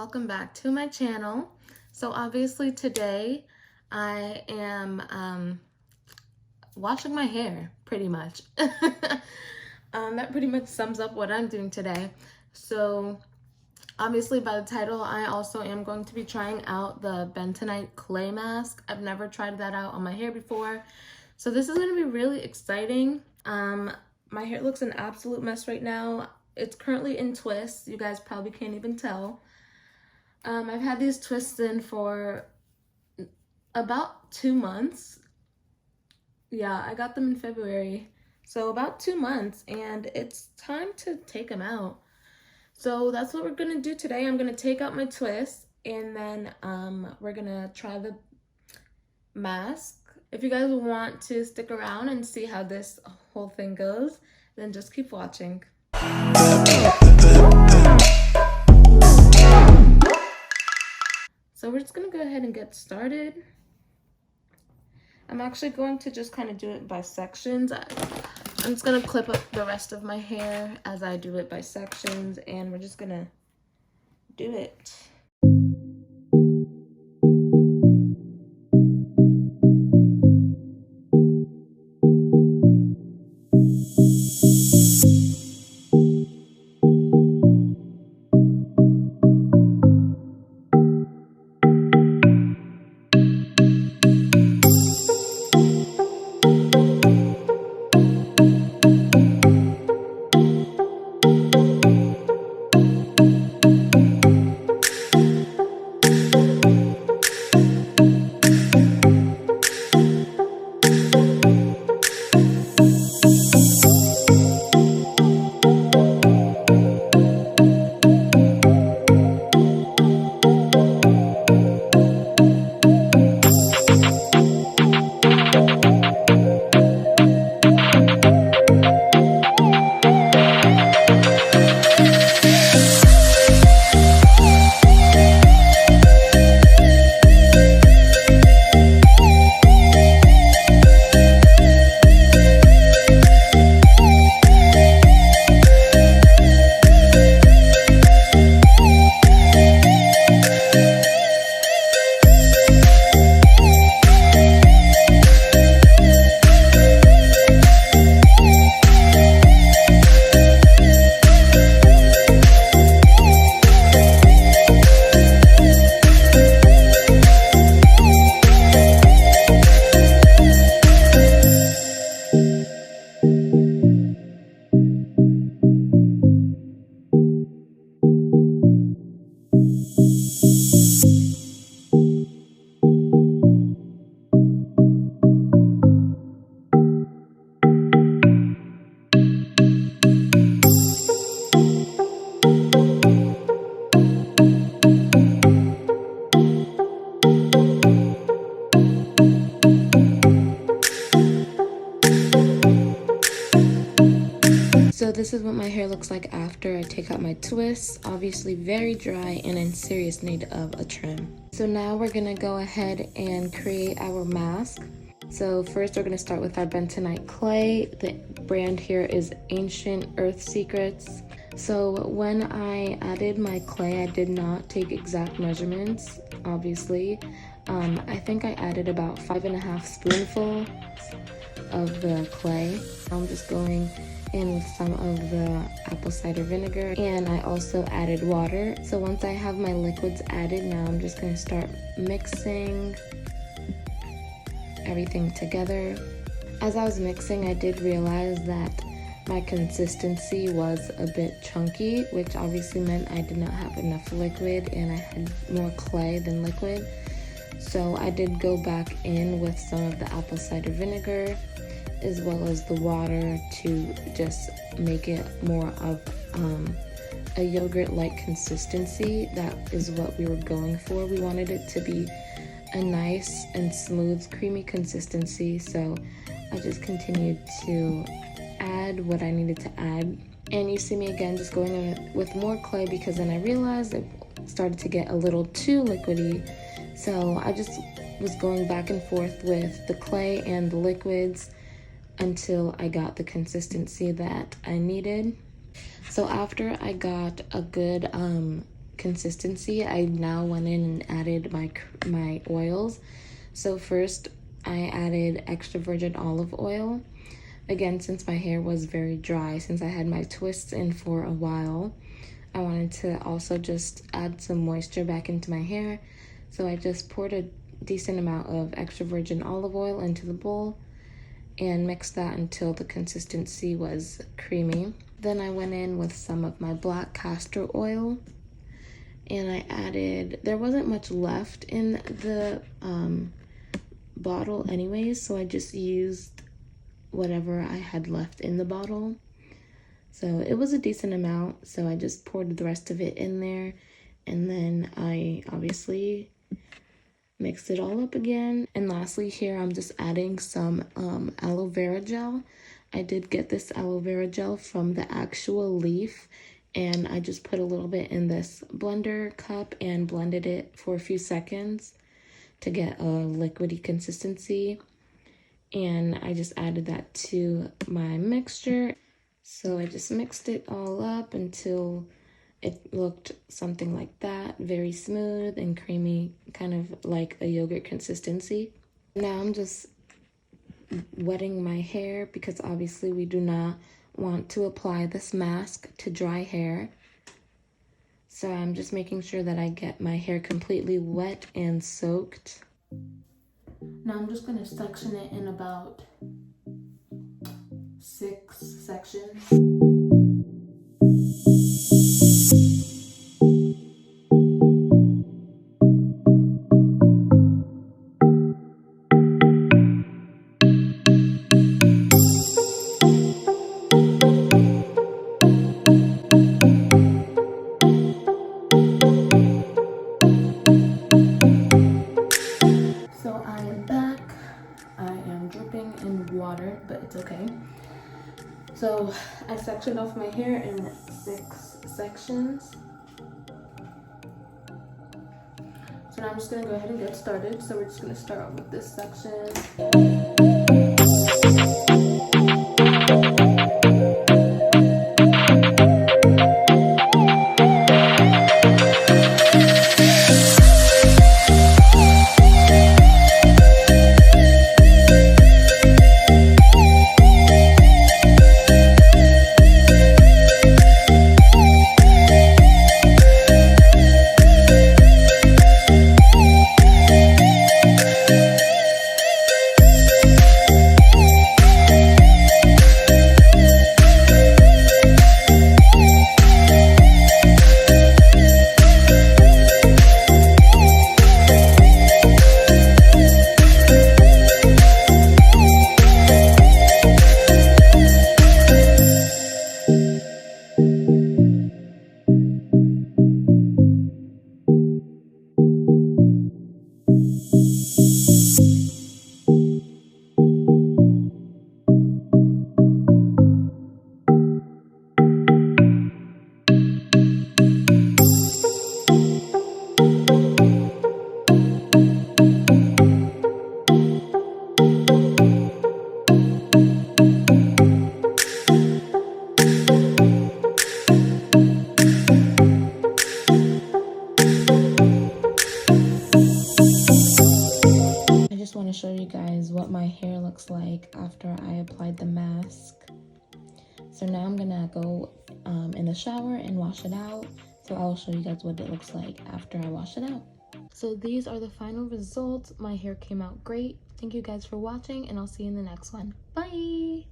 welcome back to my channel. So obviously today I am washing my hair pretty much. That pretty much sums up what I'm doing today. So obviously by the title, I also am going to be trying out the Bentonite clay mask. I've never tried that out on my hair before. So this is going to be really exciting. My hair looks an absolute mess right now. It's currently in twists. You guys probably can't even tell. I've had these twists in for about 2 months. Yeah, I got them in February. So about 2 months, and it's time to take them out. So that's what we're gonna do today. I'm gonna take out my twists, and then we're gonna try the mask. If you guys want to stick around and see how this whole thing goes, then just keep watching. So we're just gonna go ahead and get started. I'm actually going to just kind of do it by sections. I'm just gonna clip up the rest of my hair as I do it by sections, and we're just gonna do it. So this is what my hair looks like after I take out my twists. Obviously very dry and in serious need of a trim. So now we're gonna go ahead and create our mask. So first we're gonna start with our Bentonite clay. The brand here is Ancient Earth Secrets. So when I added my clay, I did not take exact measurements, obviously. I think I added about 5.5 spoonfuls of the clay. I'm just going in with some of the apple cider vinegar, and I also added water. So once I have my liquids added, now I'm just going to start mixing everything together. As I was mixing, I did realize that my consistency was a bit chunky, which obviously meant I did not have enough liquid and I had more clay than liquid. So I did go back in with some of the apple cider vinegar as well as the water to just make it more of a yogurt-like consistency. That is what we were going for. We wanted it to be a nice and smooth, creamy consistency. So I just continued to add what I needed to add. And you see me again just going in with more clay, because then I realized it started to get a little too liquidy. So I just was going back and forth with the clay and the liquids until I got the consistency that I needed. So after I got a good consistency, I now went in and added my oils. So first I added extra virgin olive oil. Again, since my hair was very dry, since I had my twists in for a while, I wanted to also just add some moisture back into my hair. So I just poured a decent amount of extra virgin olive oil into the bowl and mixed that until the consistency was creamy. Then I went in with some of my black castor oil, and I added, there wasn't much left in the bottle anyways, so I just used whatever I had left in the bottle. So it was a decent amount, so I just poured the rest of it in there, and then I obviously mix it all up again. And lastly, here I'm just adding some aloe vera gel. I did get this aloe vera gel from the actual leaf, and I just put a little bit in this blender cup and blended it for a few seconds to get a liquidy consistency. And I just added that to my mixture. So I just mixed it all up until it looked something like that, very smooth and creamy, kind of like a yogurt consistency. Now I'm just wetting my hair because obviously we do not want to apply this mask to dry hair. So I'm just making sure that I get my hair completely wet and soaked. Now I'm just going to section it in about 6 sections. So I am back. I am dripping in water, but it's okay. So I sectioned off my hair in 6 sections. So now I'm just gonna go ahead and get started. So we're just gonna start off with this section. To show you guys what my hair looks like after I applied the mask. So now I'm gonna go in the shower and wash it out. So I'll show you guys what it looks like after I wash it out. So these are the final results. My hair came out great. Thank you guys for watching, and I'll see you in the next one. Bye!